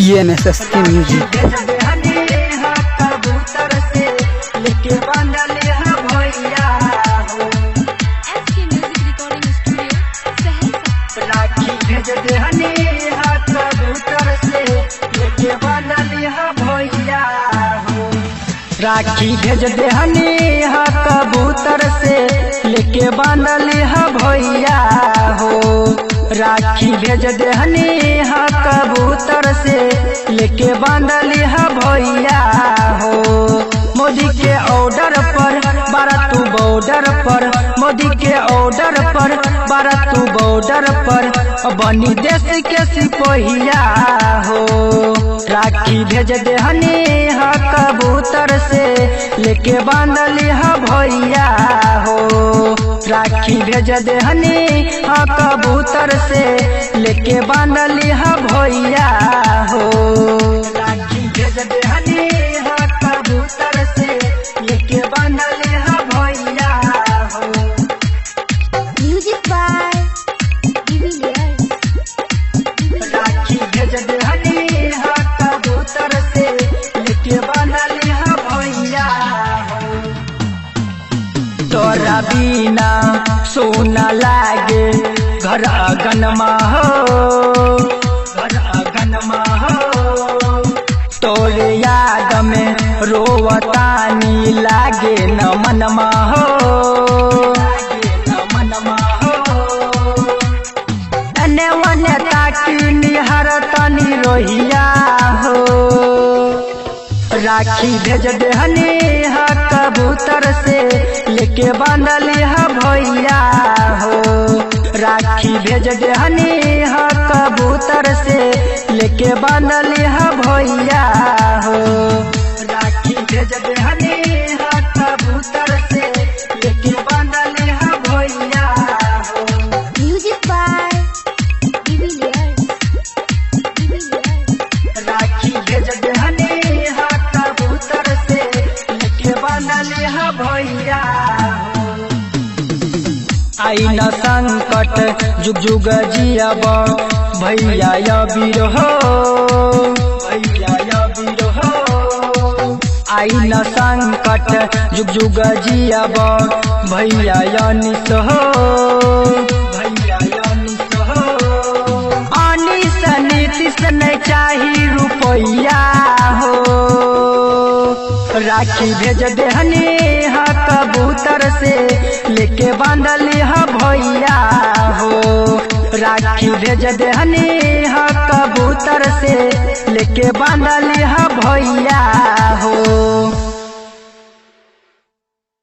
ENSS के music. राखी भेज दे हनी हा कबूतर से लेके बांधली हा भैया हो। राखी भेज दे हनी हा कबूतर से लेके बांधली हा भैया हो। मोदी के ऑर्डर पर बारह तू बॉर्डर पर, मोदी के ऑर्डर पर बारह तू बॉर्डर पर बनी देश के सिपहिया हो। राखी भेज दे हनी हा कबूतर से लेके बांधली हा भैया हो। राखी भेज दे हनी हा कबूतर से लेके बांधली हा भैया हो। राखी भेज दे हनी हा कबूतर से लेके बांधली हा भैया हो। Music by de Villiers. राखी भेज दे हनी हा कबूतर से लेके बांधली हा भैया हो। तोरा बिना सोना लागे घर आंगनमा हो, घर आंगनमा हो। तोरे याद में रोवतानी लागे न मनमा हो, लागे न मनमा हो। तने वने ताकी निहर तनी रोहिया हो। राखी भेज दे हनी हा कबूतर से लेके बांधली हा भैया हो। राखी भेज दे हनी हा कबूतर से लेके बांधली हा भैया हो। राखी भेज दे हनी हा कबूतर से लेके बांधली हा भैया हो। Music by de Villiers. राखी भेज दे हनी हा कबूतर से लेके बांधली हा भैया हो। आई न संकट जुग जुग जियब भैया या वीर हो, भैया या वीर हो। आई न संकट जुग जुग जियब भैया या निस हो, भैया या निस हो। अनिस नीतिश नहीं चाही रुपैया हो। राखी भेज दे हनी हा कबूतर से लेके बांधली हा भैया हो। राखी भेज दे हनी हा कबूतर से लेके बांधली हा भैया